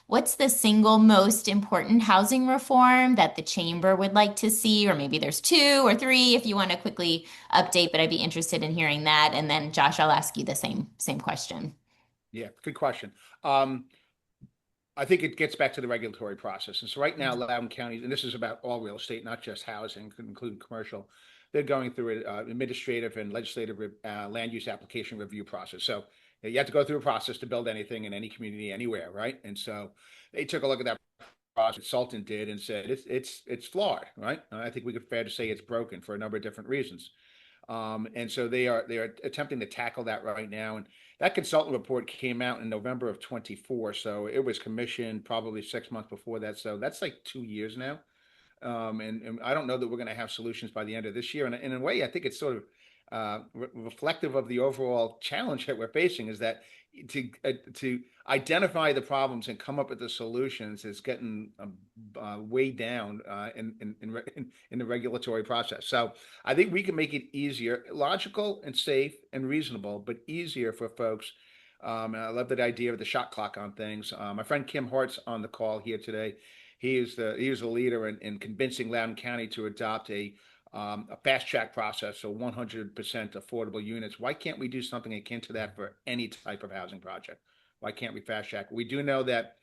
what's the single most important housing reform that the chamber would like to see? Or maybe there's two or three if you want to quickly update, but I'd be interested in hearing that. And then Josh, I'll ask you the same question. Yeah, good question. I think it gets back to the regulatory process. And so right now, Loudoun County, and this is about all real estate, not just housing, including commercial, they're going through an administrative and legislative land use application review process. So you have to go through a process to build anything in any community anywhere, right? And so they took a look at that process, consultant did, and said it's flawed, right? I think we could fair to say it's broken for a number of different reasons. And so they are attempting to tackle that right now. And that consultant report came out in November of 24. So it was commissioned probably 6 months before that. So that's like 2 years now. And I don't know that we're going to have solutions by the end of this year. And in a way, I think it's sort of reflective of the overall challenge that we're facing, is that to identify the problems and come up with the solutions is getting way down in the regulatory process. So I think we can make it easier, logical and safe and reasonable, but easier for folks. And I love that idea of the shot clock on things. My friend Kim Hart's on the call here today. He is a leader in convincing Loudoun County to adopt a fast track process, so 100% affordable units. Why can't we do something akin to that for any type of housing project? Why can't we fast track? We do know that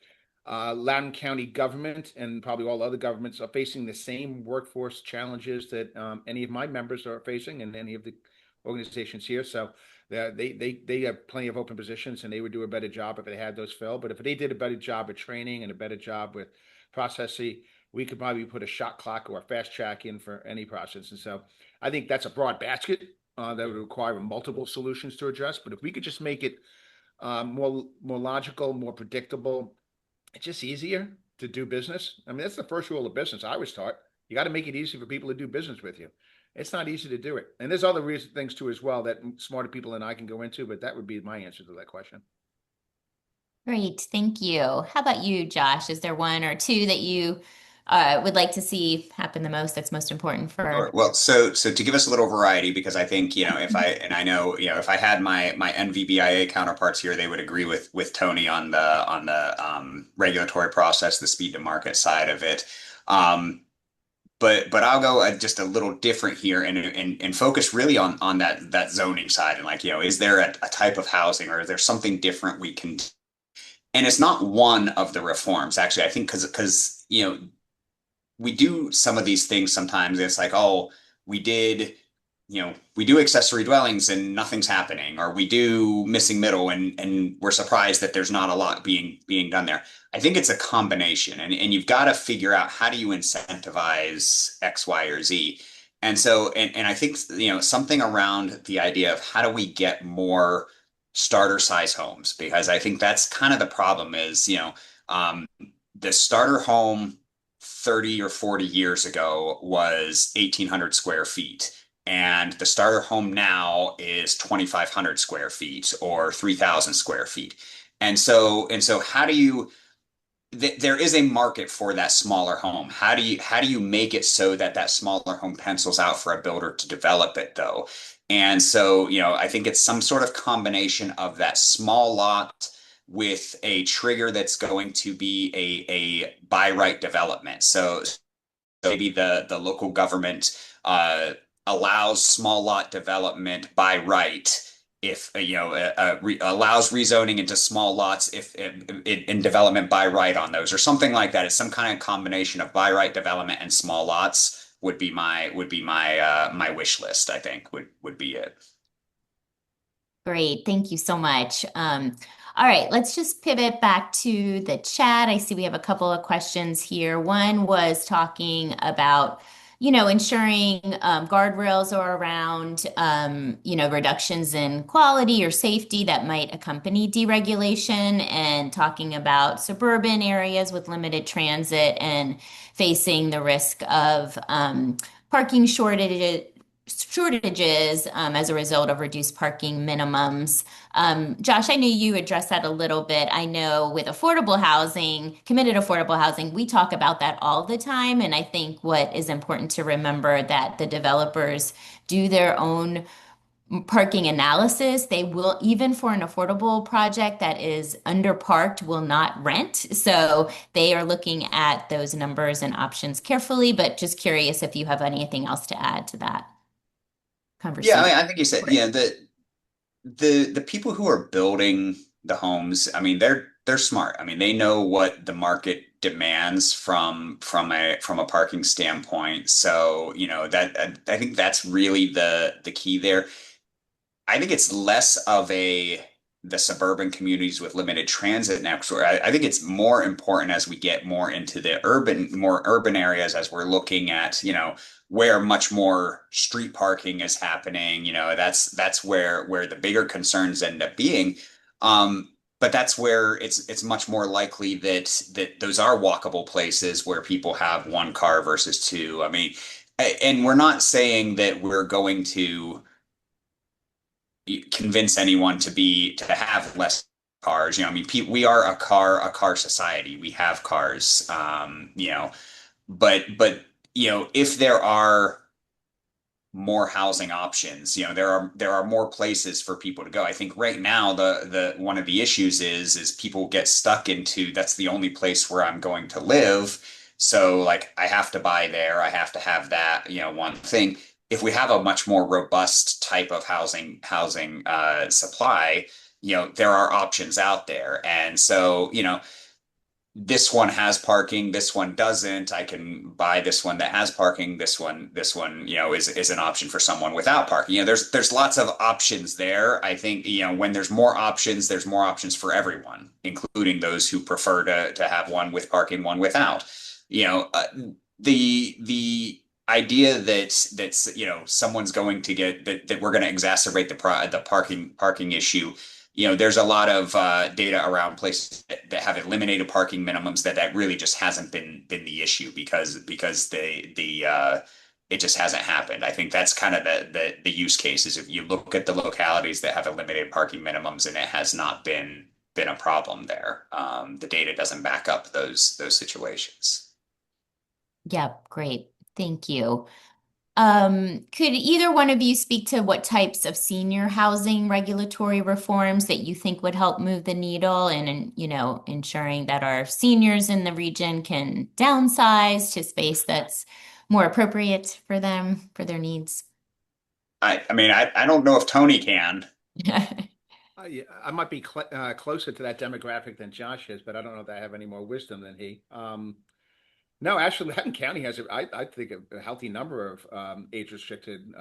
Loudoun County government and probably all other governments are facing the same workforce challenges that any of my members are facing, and any of the organizations here. So they have plenty of open positions, and they would do a better job if they had those filled. But if they did a better job at training and a better job with processing, we could probably put a shot clock or a fast track in for any process. And so I think that's a broad basket that would require multiple solutions to address. But if we could just make it more logical, more predictable, it's just easier to do business. I mean, that's the first rule of business I was taught. You got to make it easy for people to do business with you. It's not easy to do it. And there's other things too as well that smarter people than I can go into, but that would be my answer to that question. Great, thank you. How about you, Josh? Is there one or two that you would like to see happen the most, that's most important for? Sure. Well, so to give us a little variety, because I think, if I know, if I had my NVBIA counterparts here, they would agree with Tony on the regulatory process, the speed to market side of it. But I'll go just a little different here and focus really on that zoning side, and is there a type of housing, or is there something different we can do? And it's not one of the reforms, actually. I think because we do some of these things sometimes. It's like, oh, we do accessory dwellings and nothing's happening, or we do missing middle and we're surprised that there's not a lot being done there. I think it's a combination, and you've got to figure out, how do you incentivize X, Y, or Z? And so, and I think, something around the idea of how do we get more starter size homes, because I think that's kind of the problem is, the starter home 30 or 40 years ago was 1,800 square feet. And the starter home now is 2,500 square feet or 3,000 square feet. And so how do you, there is a market for that smaller home. How do you make it so that smaller home pencils out for a builder to develop it, though? And so, I think it's some sort of combination of that small lot with a trigger that's going to be a by right development. So maybe the local government allows small lot development by right, if allows rezoning into small lots if in development by right on those, or something like that. It's some kind of combination of by right development and small lots my wish list, I think would be it. Great. Thank you so much. All right, let's just pivot back to the chat. I see we have a couple of questions here. One was talking about, ensuring guardrails are around, reductions in quality or safety that might accompany deregulation, and talking about suburban areas with limited transit and facing the risk of parking shortages as a result of reduced parking minimums. Josh, I know you addressed that a little bit. I know with affordable housing, committed affordable housing, we talk about that all the time. And I think what is important to remember that the developers do their own parking analysis. They will, even for an affordable project that is underparked, will not rent. So they are looking at those numbers and options carefully, but just curious if you have anything else to add to that Yeah, I conversation. mean, I think you said, the people who are building the homes, I mean, they're smart. I mean, they know what the market demands from a parking standpoint. So, that I think that's really the key there. I think it's less of the suburban communities with limited transit networks. Where I think it's more important as we get more into the more urban areas, as we're looking at, where much more street parking is happening. That's where the bigger concerns end up being. But that's where it's much more likely that those are walkable places where people have one car versus two. I mean, and we're not saying that we're going to convince anyone to have less cars. I mean, we are a car society. We have cars. But if there are more housing options, there are more places for people to go. I think right now the one of the issues is people get stuck into that's the only place where I'm going to live. So like I have to buy there, I have to have that, one thing. If we have a much more robust type of housing supply, there are options out there. And so, this one has parking, this one doesn't. I can buy this one that has parking. This one, is an option for someone without parking. There's lots of options there. I think, when there's more options for everyone, including those who prefer to have one with parking, one without. The idea that someone's going to get that we're going to exacerbate the parking issue. There's a lot of data around places that have eliminated parking minimums that really just hasn't been the issue because it just hasn't happened. I think that's kind of the use case is if you look at the localities that have eliminated parking minimums and it has not been a problem there. The data doesn't back up those situations. Yep, great. Thank you. Could either one of you speak to what types of senior housing regulatory reforms that you think would help move the needle and, ensuring that our seniors in the region can downsize to space that's more appropriate for them, for their needs? I mean, I don't know if Tony can. Yeah, I might be closer to that demographic than Josh is, but I don't know if I have any more wisdom than he. No, actually, Hutton County has, I think, a healthy number of age-restricted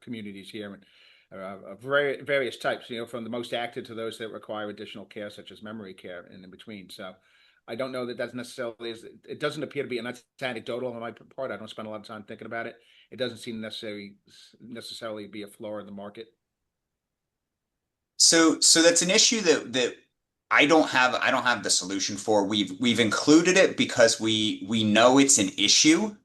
communities here, and of various types. From the most active to those that require additional care, such as memory care, and in between. So, I don't know that that's necessarily it doesn't appear to be, and that's anecdotal on my part. I don't spend a lot of time thinking about it. It doesn't seem necessarily be a flaw in the market. So that's an issue that I don't have the solution for. We've included it because we know it's an issue.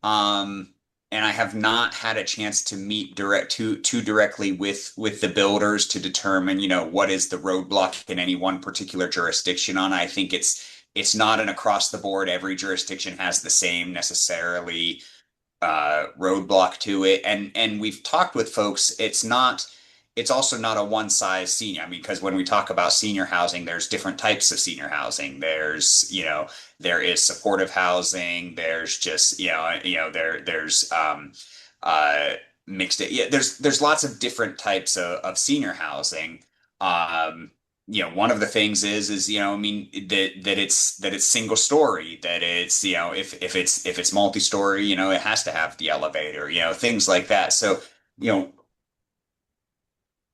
Um, and I have not had a chance to meet too directly with the builders to determine, what is the roadblock in any one particular jurisdiction on. I think it's not an across the board, every jurisdiction has the same necessarily roadblock to it. And we've talked with folks, it's also not a one size senior. I mean, because when we talk about senior housing, there's different types of senior housing. There is supportive housing. There's just, there's mixed. Yeah, there's lots of different types of senior housing. Um, one of the things is, I mean, that it's single story, that it's, if it's multi-story, it has to have the elevator, things like that. So, you know,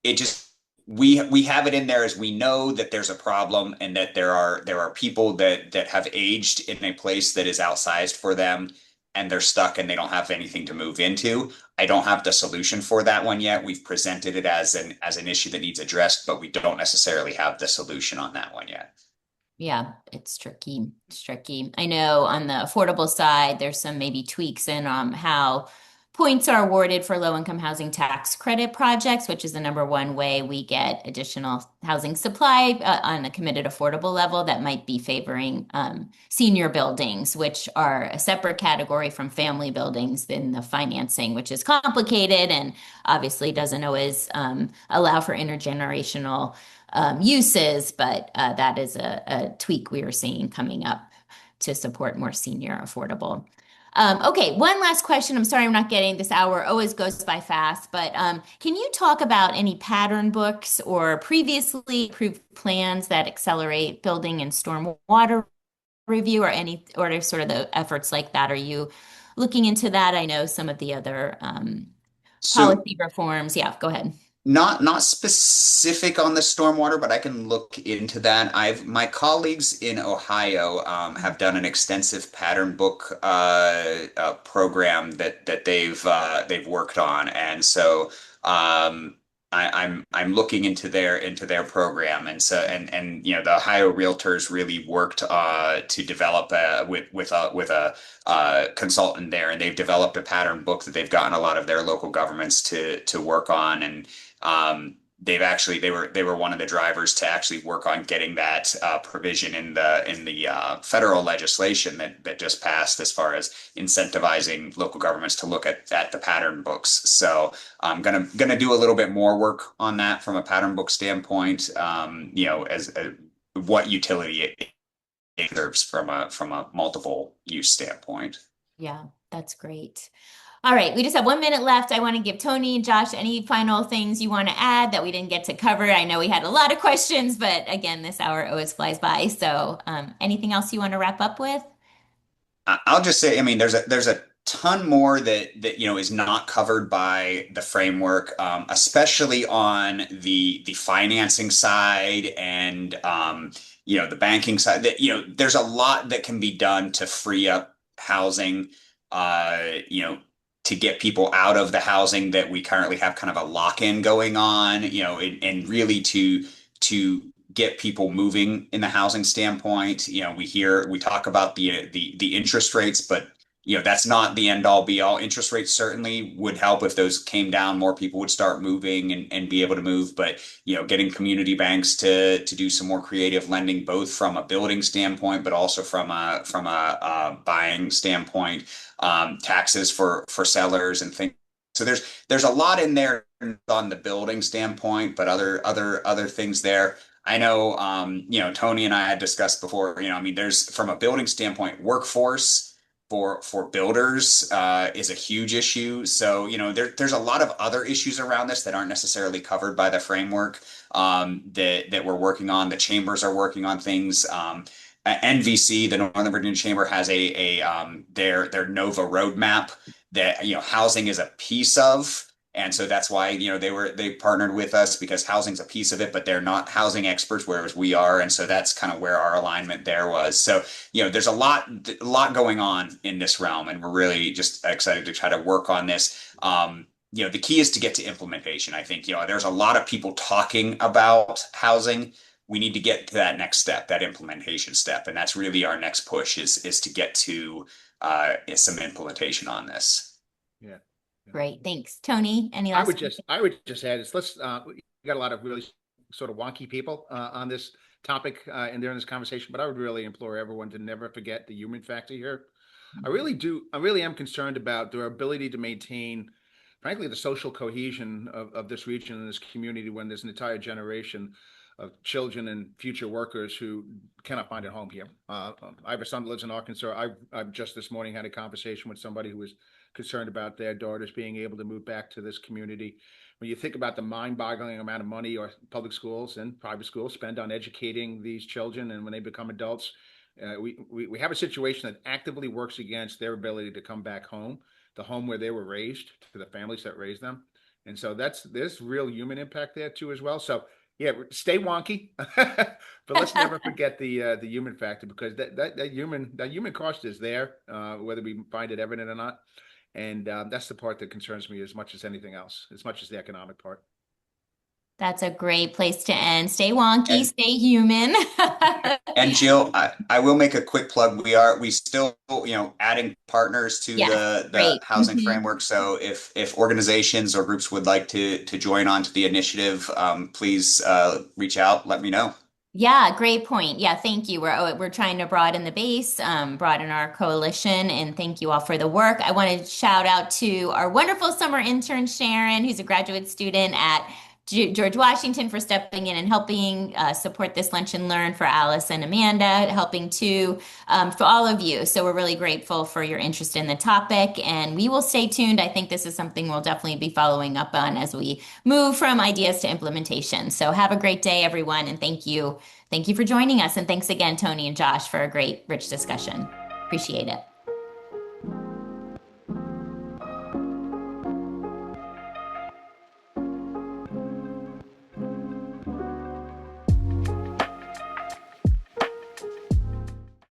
it just we have it in there as we know that there's a problem and that there are people that have aged in a place that is outsized for them and they're stuck and they don't have anything to move into. I don't have the solution for that one yet. We've presented it as an issue that needs addressed, but we don't necessarily have the solution on that one yet. Yeah, it's tricky. It's tricky. I know on the affordable side, there's some maybe tweaks in how points are awarded for low-income housing tax credit projects, which is the number one way we get additional housing supply on a committed affordable level that might be favoring senior buildings, which are a separate category from family buildings in the financing, which is complicated and obviously doesn't always allow for intergenerational uses, but that is a tweak we are seeing coming up to support more senior affordable. Okay, one last question. I'm sorry I'm not getting this hour always goes by fast, but can you talk about any pattern books or previously approved plans that accelerate building and stormwater review or any or sort of the efforts like that? Are you looking into that? I know some of the other So policy reforms. Yeah, go ahead. not specific on the stormwater, but I can look into that. My colleagues in Ohio have done an extensive pattern book program that they've worked on, and so I'm looking into their program, and so and the Ohio Realtors really worked to develop with a consultant there, and they've developed a pattern book that they've gotten a lot of their local governments to work on, and they were one of the drivers to actually work on getting that provision in the federal legislation that just passed as far as incentivizing local governments to look at the pattern books. So I'm gonna do a little bit more work on that from a pattern book standpoint. As what utility it serves from a multiple use standpoint. Yeah, that's great. All right, we just have 1 minute left. I want to give Tony and Josh any final things you want to add that we didn't get to cover. I know we had a lot of questions, but again, this hour always flies by. So, anything else you want to wrap up with? I'll just say, I mean, there's a ton more that is not covered by the framework, especially on the financing side and the banking side. That there's a lot that can be done to free up housing, to get people out of the housing that we currently have kind of a lock-in going on, and really to get people moving in the housing standpoint. We talk about the interest rates, but that's not the end all be all. Interest rates certainly would help if those came down, more people would start moving and be able to move. But getting community banks to do some more creative lending, both from a building standpoint, but also from a buying standpoint, taxes for sellers and things. So there's a lot in there on the building standpoint, but other things there. I know, Tony and I had discussed before, I mean, there's from a building standpoint, workforce for builders is a huge issue. So, there's a lot of other issues around this that aren't necessarily covered by the framework that we're working on. The chambers are working on things. NVC, the Northern Virginia Chamber, has their Nova roadmap that housing is a piece of. And so that's why, they partnered with us because housing's a piece of it, but they're not housing experts, whereas we are. And so that's kind of where our alignment there was. So, there's a lot going on in this realm, and we're really just excited to try to work on this. The key is to get to implementation. I think, there's a lot of people talking about housing. We need to get to that next step, that implementation step. And that's really our next push is to get to some implementation on this. Yeah. Great, thanks. Tony, any I last? would just add is we got a lot of really sort of wonky people on this topic and during this conversation, but I would really implore everyone to never forget the human factor here. I really do. I really am concerned about their ability to maintain, frankly, the social cohesion of this region and this community when there's an entire generation of children and future workers who cannot find a home here. I have a son that lives in Arkansas. I've just this morning had a conversation with somebody who was concerned about their daughters being able to move back to this community when you think about the mind-boggling amount of money or public schools and private schools spend on educating these children, and when they become adults, we have a situation that actively works against their ability to come back home, the home where they were raised, to the families that raised them. And so there's real human impact there too as well. So yeah, stay wonky, but let's never forget the human factor, because that human cost is there, whether we find it evident or not. And that's the part that concerns me as much as anything else, as much as the economic part. That's a great place to end. Stay wonky, And stay human. And Jill, I will make a quick plug. We still, adding partners to Yes, the great. housing framework. So if organizations or groups would like to join on to the initiative, please reach out, let me know. Yeah, great point. Yeah, thank you. We're trying to broaden the base, broaden our coalition, and thank you all for the work. I want to shout out to our wonderful summer intern Sharon, who's a graduate student at George Washington, for stepping in and helping support this Lunch and Learn, for Alice and Amanda, helping too, for all of you. So we're really grateful for your interest in the topic, and we will stay tuned. I think this is something we'll definitely be following up on as we move from ideas to implementation. So have a great day, everyone, and thank you. Thank you for joining us. And thanks again, Tony and Josh, for a great, rich discussion. Appreciate it.